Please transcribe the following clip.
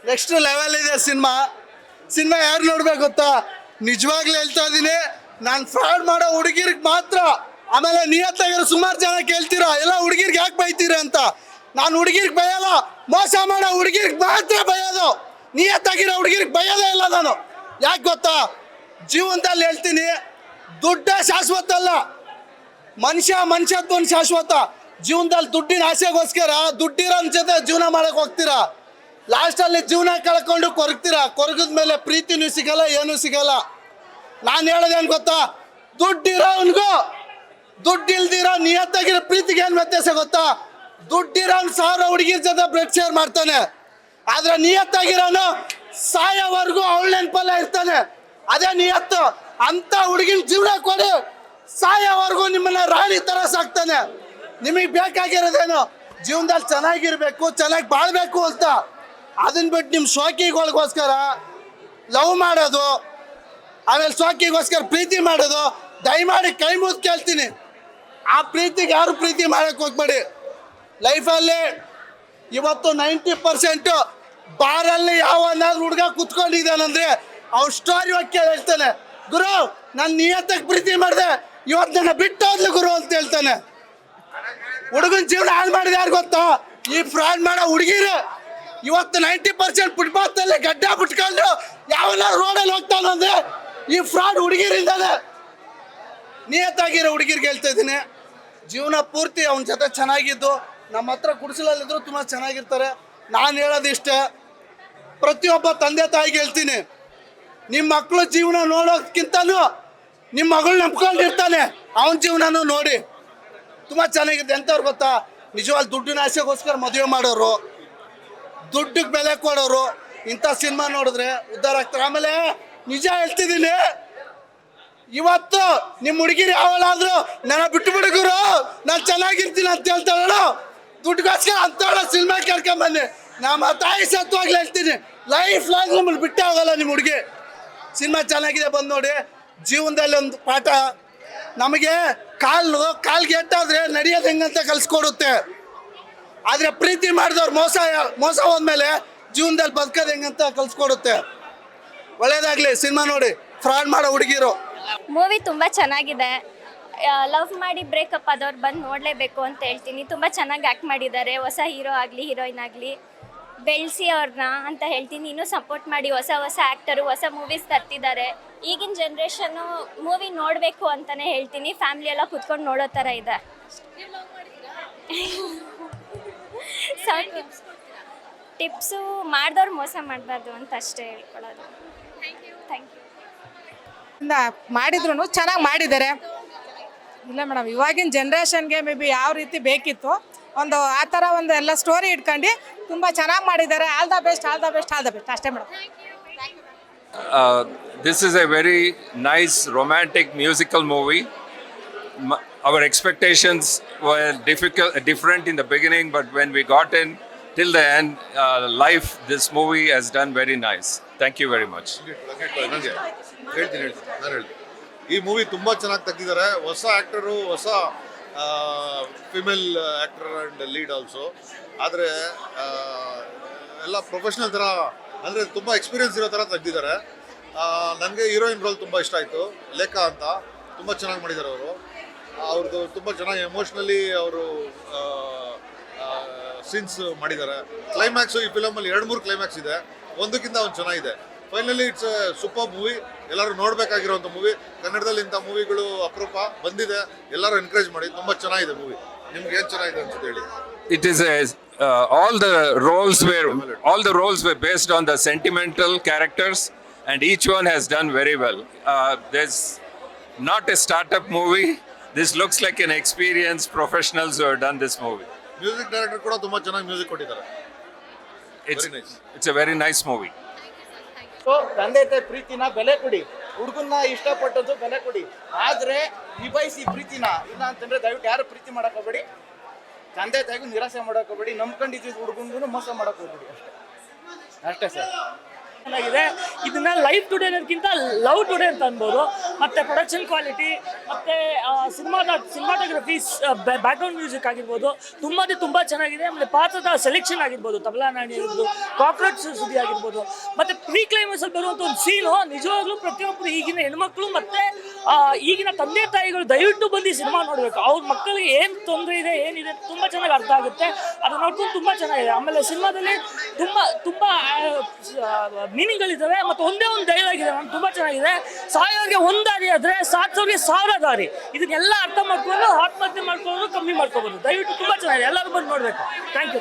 Next level ಇದೆ cinema ಯಾರು ನೋಡ್ಬೇಕು ಗೊತ್ತಾ? ನಿಜವಾಗ್ಲೂ ಹೇಳ್ತಾ ಇದ್ದೀನಿ, ನಾನು ಫ್ರಾಡ್ ಮಾಡೋ ಹುಡುಗಿರಿಗೆ ಮಾತ್ರ. ಆಮೇಲೆ ನಿಯತ್ತಾಗಿರೋ ಸುಮಾರು ಜನ ಕೇಳ್ತೀರಾ ಎಲ್ಲ ಹುಡುಗಿರ್ಗೆ ಯಾಕೆ ಬೈತೀರ ಅಂತ. ನಾನು ಹುಡುಗಿರ್ಗೆ ಬೈಯಲ್ಲ, ಮೋಸ ಮಾಡೋ ಹುಡುಗಿರ್ಗೆ ಮಾತ್ರ ಬೈಯೋದು. ನಿಯತ್ತಾಗಿರೋ ಹುಡುಗಿರ್ಗೆ ಬೈಯೋದೇ ಇಲ್ಲ ನಾನು. ಯಾಕೆ ಗೊತ್ತಾ? ಜೀವನದಲ್ಲಿ ಹೇಳ್ತೀನಿ, ದುಡ್ಡ ಶಾಶ್ವತ ಅಲ್ಲ, ಮನುಷ್ಯತ್ವನ ಶಾಶ್ವತ. ಜೀವನದಲ್ಲಿ ದುಡ್ಡಿನ ಆಸೆಗೋಸ್ಕರ ದುಡ್ಡಿರೋ ಜೊತೆ ಜೀವನ ಮಾಡಕ್ಕೆ ಹೋಗ್ತೀರಾ, ಲಾಸ್ಟಲ್ಲಿ ಜೀವನ ಕಳ್ಕೊಂಡು ಕೊರಗ್ತೀರಾ. ಕೊರಗದ ಮೇಲೆ ಪ್ರೀತಿನೂ ಸಿಗಲ್ಲ, ಏನೂ ಸಿಗಲ್ಲ. ನಾನು ಹೇಳೋದೇನು ಗೊತ್ತಾ? ದುಡ್ಡಿರೋನ್ಗೂ ದುಡ್ಡಿಲ್ದಿರೋ ನಿಯತ್ತಾಗಿರೋ ಪ್ರೀತಿಗೆ ಏನು ವ್ಯತ್ಯಾಸ ಗೊತ್ತಾ? ದುಡ್ಡಿರೋನು 1000 ಹುಡುಗಿರ ಜೊತೆ ಬ್ಲಡ್ ಶೇರ್ ಮಾಡ್ತಾನೆ, ಆದ್ರೆ ನಿಯತ್ತಾಗಿರೋನು ಸಾಯೋವರೆಗೂ ಅವಳ ನೆನಪಲ್ಲೇ ಇರ್ತಾನೆ. ಅದೇ ನಿಯತ್ತು. ಅಂತ ಹುಡುಗಿನ ಜೀವನ ಕೊಡಿ, ಸಾಯೋವರೆಗೂ ನಿಮ್ಮನ್ನ ರಾಣಿ ತರ ಸಾಕ್ತಾನೆ. ನಿಮಗೆ ಬೇಕಾಗಿರೋದೇನು? ಜೀವನದಲ್ಲಿ ಚೆನ್ನಾಗಿರ್ಬೇಕು, ಚೆನ್ನಾಗಿ ಬಾಳ್ಬೇಕು ಅಂತ. ಅದನ್ನ ಬಿಟ್ಟು ನಿಮ್ಮ ಶೋಕಿಗಳಿಗೋಸ್ಕರ ಲವ್ ಮಾಡೋದು, ಆಮೇಲೆ ಶೋಕಿಗೋಸ್ಕರ ಪ್ರೀತಿ ಮಾಡೋದು, ದಯಮಾಡಿ ಕೈ ಮುಗಿದು ಕೇಳ್ತೀನಿ, ಆ ಪ್ರೀತಿಗೆ ಯಾರು ಪ್ರೀತಿ ಮಾಡಕ್ಕೆ ಹೋಗ್ಬೇಡಿ. ಲೈಫಲ್ಲಿ ಇವತ್ತು 90% ಬಾರಲ್ಲಿ ಯಾವನಾದ್ರು ಹುಡುಗ ಕುತ್ಕೊಂಡಿದ್ದಾನಂದ್ರೆ ಅವ್ನ ಸ್ಟೋರಿ ಹೋಗಿ ಹೇಳ್ತಾನೆ, ಗುರು ನಾನು ನಿಯತ್ತಾಗಿ ಪ್ರೀತಿ ಮಾಡಿದೆ, ಇವತ್ತು ನನ್ನ ಬಿಟ್ಟು ಹೋದ್ಲು ಗುರು ಅಂತ ಹೇಳ್ತಾನೆ. ಹುಡುಗನ ಜೀವನ ಹಾಳು ಮಾಡಿದೆ ಯಾರು ಗೊತ್ತಾ? ಈ ಫ್ರಾಡ್ ಮಾಡೋ ಹುಡುಗಿರು. ಇವತ್ತು 90% ಫುಟ್ಪಾತಲ್ಲಿ ಗಡ್ಡ ಬಿಟ್ಕೊಂಡು ಯಾವನ ರೋಡಲ್ಲಿ ಹೋಗ್ತಾನಂದ್ರೆ ಈ ಫ್ರಾಡ್ ಹುಡುಗಿರಿಂದಾನೆ. ನಿಯತ್ತಾಗಿರೋ ಹುಡುಗಿರ್ಗೆ ಹೇಳ್ತಾ ಇದ್ದೀನಿ, ಜೀವನ ಪೂರ್ತಿ ಅವನ ಜೊತೆ ಚೆನ್ನಾಗಿದ್ದು ನಮ್ಮ ಹತ್ರ ಗುಡಿಸಲಲ್ಲಿದ್ರು ತುಂಬ ಚೆನ್ನಾಗಿರ್ತಾರೆ. ನಾನು ಹೇಳೋದಿಷ್ಟೇ, ಪ್ರತಿಯೊಬ್ಬ ತಂದೆ ತಾಯಿಗೆ ಹೇಳ್ತೀನಿ, ನಿಮ್ಮ ಮಕ್ಕಳು ಜೀವನ ನೋಡೋದಕ್ಕಿಂತನೂ ನಿಮ್ಮ ಮಗಳು ನಂಬ್ಕೊಂಡಿರ್ತಾನೆ, ಅವನ ಜೀವನನೂ ನೋಡಿ, ತುಂಬ ಚೆನ್ನಾಗಿರುತ್ತೆ. ಎಂಥವ್ರು ಗೊತ್ತಾ? ನಿಜವಾಗ್ಲೂ ದುಡ್ಡಿನ ಆಸೆಗೋಸ್ಕರ ಮದುವೆ ಮಾಡೋರು, ದುಡ್ಡಿಗೆ ಬೆಲೆ ಕೊಡೋರು, ಇಂಥ ಸಿನಿಮಾ ನೋಡಿದ್ರೆ ಉದ್ಧಾರ ಆಗ್ತಾರೆ. ಆಮೇಲೆ ನಿಜ ಹೇಳ್ತಿದ್ದೀನಿ, ಇವತ್ತು ನಿಮ್ಮ ಹುಡುಗಿರು ಯಾವಳಾದ್ರು ನನ್ನ ಬಿಟ್ಟು ಬಿಡುಗರು ನಾನು ಚೆನ್ನಾಗಿರ್ತೀನಿ ಅಂತ ಹೇಳ್ತಾಳು, ದುಡ್ಡುಗೋಸ್ಕರ ಅಂತೇಳ ಸಿನಿಮಾ ಕೇಳ್ಕೊಂಬನ್ನಿ. ನಮ್ಮ ತಾಯಿ ಸತ್ವಾಗ್ಲೂ ಹೇಳ್ತೀನಿ, ಲೈಫ್ ಲಾಂಗ್ ನಮ್ಮನ್ನು ಬಿಟ್ಟೇ ಹೋಗಲ್ಲ ನಿಮ್ಮ ಹುಡುಗಿ. ಸಿನಿಮಾ ಚೆನ್ನಾಗಿದೆ, ಬಂದು ನೋಡಿ. ಜೀವನದಲ್ಲಿ ಒಂದು ಪಾಠ, ನಮಗೆ ಕಾಲ್ಗೆ ಎಟ್ಟಾದ್ರೆ ನಡೆಯೋದು ಹೆಂಗಂತ ಕಲಿಸ್ಕೊಡುತ್ತೆ. ಆದರೆ ಪ್ರೀತಿ ಮಾಡಿದವ್ರು ಮೋಸ ಹೋದ್ಮೇಲೆ ಜೀವನದಲ್ಲಿ ಬದುಕೋದು ಹೆಂಗಂತ ಕಲಿಸ್ಕೊಡುತ್ತೆ. ಒಳ್ಳೇದಾಗಲಿ, ಸಿನಿಮಾ ನೋಡಿ. ಫ್ರಾಡ್ ಮಾಡೋ ಹುಡುಗಿರು. ಮೂವಿ ತುಂಬ ಚೆನ್ನಾಗಿದೆ. ಲವ್ ಮಾಡಿ ಬ್ರೇಕಪ್ ಆದವ್ರು ಬಂದು ನೋಡಲೇಬೇಕು ಅಂತ ಹೇಳ್ತೀನಿ. ತುಂಬ ಚೆನ್ನಾಗಿ ಆ್ಯಕ್ಟ್ ಮಾಡಿದ್ದಾರೆ. ಹೊಸ ಹೀರೋ ಆಗಲಿ ಹೀರೋಯಿನ್ ಆಗಲಿ ಬೆಳೆಸಿ ಅವ್ರನ್ನ ಅಂತ ಹೇಳ್ತೀನಿ. ಇನ್ನೂ ಸಪೋರ್ಟ್ ಮಾಡಿ, ಹೊಸ ಆ್ಯಕ್ಟರು ಹೊಸ ಮೂವೀಸ್ ತರ್ತಿದ್ದಾರೆ. ಈಗಿನ ಜನ್ರೇಷನ್ನು ಮೂವಿ ನೋಡಬೇಕು ಅಂತಲೇ ಹೇಳ್ತೀನಿ. ಫ್ಯಾಮ್ಲಿ ಎಲ್ಲ ಕುತ್ಕೊಂಡು ನೋಡೋ ಥರ ಇದೆ. ಟಿಪ್ಸು ಮಾಡಿದವ್ರು ಮೋಸ ಮಾಡಬಾರ್ದು ಅಂತ ಅಷ್ಟೇ ಹೇಳ್ಕೊಳ್ಳೋದು. Thank you. ಮಾಡಿದ್ರು ಚೆನ್ನಾಗಿ ಮಾಡಿದ್ದಾರೆ. ಇಲ್ಲ ಮೇಡಮ್, ಇವಾಗಿನ ಜನ್ರೇಷನ್ಗೆ ಮೇ ಬಿ ಯಾವ ರೀತಿ ಬೇಕಿತ್ತು ಒಂದು ಆ ಥರ ಒಂದು ಎಲ್ಲ ಸ್ಟೋರಿ ಇಟ್ಕೊಂಡು ತುಂಬ ಚೆನ್ನಾಗಿ ಮಾಡಿದ್ದಾರೆ. ಆಲ್ ದ ಬೆಸ್ಟ್ ಅಷ್ಟೇ madam. This is a very nice romantic musical movie. Our expectations were different in the beginning, but when we got in till the end, this movie has done very nice. Thank you very much. ಹೇಳ್ತೀನಿ ಈ movie ತುಂಬ ಚೆನ್ನಾಗಿ ತೆಗೆದಿದ್ದಾರೆ. ಹೊಸ actor, ಹೊಸ female actor and lead also. ಆದರೆ ಎಲ್ಲ professional ಥರ, ಅಂದರೆ ತುಂಬ ಎಕ್ಸ್ಪೀರಿಯನ್ಸ್ ಇರೋ ಥರ ತೆಗೆದಿದ್ದಾರೆ. ನನಗೆ ಹೀರೋಯಿನ್ ರೋಲ್ ತುಂಬ ಇಷ್ಟ ಆಯಿತು. ಲೇಖಾ ಅಂತ ತುಂಬ ಚೆನ್ನಾಗಿ ಮಾಡಿದ್ದಾರೆ ಅವರು. ಅವ್ರದ್ದು ತುಂಬ ಚೆನ್ನಾಗಿ ಎಮೋಷ್ನಲಿ ಅವರು ಸೀನ್ಸ್ ಮಾಡಿದ್ದಾರೆ. ಕ್ಲೈಮ್ಯಾಕ್ಸು ಈ ಫಿಲಮಲ್ಲಿ 2-3 ಕ್ಲೈಮ್ಯಾಕ್ಸ್ ಇದೆ, ಒಂದಕ್ಕಿಂತ ಒಂದು ಚೆನ್ನಾಗಿದೆ. Finally it's A super movie. ಎಲ್ಲರೂ ನೋಡಬೇಕಾಗಿರೋಂಥ ಮೂವಿ. ಕನ್ನಡದಲ್ಲಿ ಇಂಥ ಮೂವಿಗಳು ಅಪರೂಪ ಬಂದಿದೆ. ಎಲ್ಲರೂ ಎನ್ಕರೇಜ್ ಮಾಡಿ. ತುಂಬ ಚೆನ್ನಾಗಿದೆ ಮೂವಿ. ನಿಮ್ಗೆ ಏನು ಚೆನ್ನಾಗಿದೆ ಅನ್ಸುತ್ತೆ ಹೇಳಿ. It is all the roles were based on the sentimental characters, and each one has done very well. There's not a startup movie. This looks like an experienced professionals who have done this movie. Music director ಕೂಡ ತುಂಬ ಚೆನ್ನಾಗಿ music ಕೊಟ್ಟಿದ್ದಾರೆ. It's a very nice movie. ತಂದೆ ತಾಯಿ ಪ್ರೀತಿನ ಬೆಲೆ ಕೊಡಿ, ಹುಡುಗನ್ನ ಇಷ್ಟಪಟ್ಟದ್ದು ಬೆಲೆ ಕೊಡಿ, ಆದ್ರೆ ನಿಭಾಯಿಸಿ ಪ್ರೀತಿನ. ಇಲ್ಲ ಅಂತಂದ್ರೆ ದಯವಿಟ್ಟು ಯಾರು ಪ್ರೀತಿ ಮಾಡಕ್ ಹೋಗ್ಬೇಡಿ, ತಂದೆ ತಾಯಿಗೂ ನಿರಾಸೆ ಮಾಡಕ್ ಹೋಗ್ಬೇಡಿ, ನಂಬ್ಕೊಂಡಿದ್ದು ಹುಡುಗನ್ಗೂ ಮೋಸ ಮಾಡಕ್ ಹೋಗ್ಬೇಡಿ. ಅಷ್ಟೇ ಸರ್. ಚೆನ್ನಾಗಿದೆ. ಇದನ್ನ ಲೈವ್ ಟುಡೇ ಅನ್ನೋದಕ್ಕಿಂತ ಲವ್ ಟುಡೇ ಅಂತ ಅನ್ಬೋದು. ಮತ್ತೆ ಪ್ರೊಡಕ್ಷನ್ ಕ್ವಾಲಿಟಿ ಮತ್ತೆ ಸಿನಿಮಾಟೋಗ್ರಫಿ, ಬ್ಯಾಕ್ಗ್ರೌಂಡ್ ಮ್ಯೂಸಿಕ್ ಆಗಿರ್ಬೋದು ತುಂಬ ಚೆನ್ನಾಗಿದೆ. ಆಮೇಲೆ ಪಾತ್ರದ ಸೆಲೆಕ್ಷನ್ ಆಗಿರ್ಬೋದು, ತಬಲಾ ನಾಣಿ ಆಗಿರ್ಬೋದು, ಕಾಕ್ರೋಚ್ ಸುದ್ದಿ ಆಗಿರ್ಬೋದು, ಮತ್ತೆ ಪ್ರೀ ಕ್ಲೈಮ್ಯಾಕ್ಸ್ ಅಲ್ಲಿ ಬರುವಂಥ ಒಂದು ಸೀನು ನಿಜವಾಗ್ಲೂ ಪ್ರತಿಯೊಬ್ಬರು ಈಗಿನ ಹೆಣ್ಮಕ್ಳು ಮತ್ತೆ ಈಗಿನ ತಂದೆ ತಾಯಿಗಳು ದಯವಿಟ್ಟು ಬಂದು ಈ ಸಿನಿಮಾ ನೋಡಬೇಕು. ಅವ್ರ ಮಕ್ಕಳಿಗೆ ಏನು ತೊಂದರೆ ಇದೆ ಏನಿದೆ ತುಂಬ ಚೆನ್ನಾಗಿ ಅರ್ಥ ಆಗುತ್ತೆ. ಅದು ನೋಡ್ಕೊಂಡು ತುಂಬ ಚೆನ್ನಾಗಿದೆ. ಆಮೇಲೆ ಸಿನಿಮಾದಲ್ಲಿ ತುಂಬ ಮೀನಿಂಗ್ಗಳಿದ್ದಾವೆ ಮತ್ತು ಒಂದೇ ಒಂದು ಡೈಲಾಗ್ ಇದೆ, ನಾನು ತುಂಬ ಚೆನ್ನಾಗಿದೆ. ಸಾಯೋರಿಗೆ ಒಂದು ದಾರಿ ಆದರೆ ಸಾತ್ಸೋರಿಗೆ 1000 ದಾರಿ. ಇದನ್ನೆಲ್ಲ ಅರ್ಥ ಮಾಡ್ಕೊಂಡು ಆತ್ಮಹತ್ಯೆ ಮಾಡ್ಕೊಂಡು ಕಮ್ಮಿ ಮಾಡ್ಕೋಬೋದು. ದಯವಿಟ್ಟು ತುಂಬ ಚೆನ್ನಾಗಿದೆ, ಎಲ್ಲರೂ ಬಂದು ನೋಡಬೇಕು. Thank you.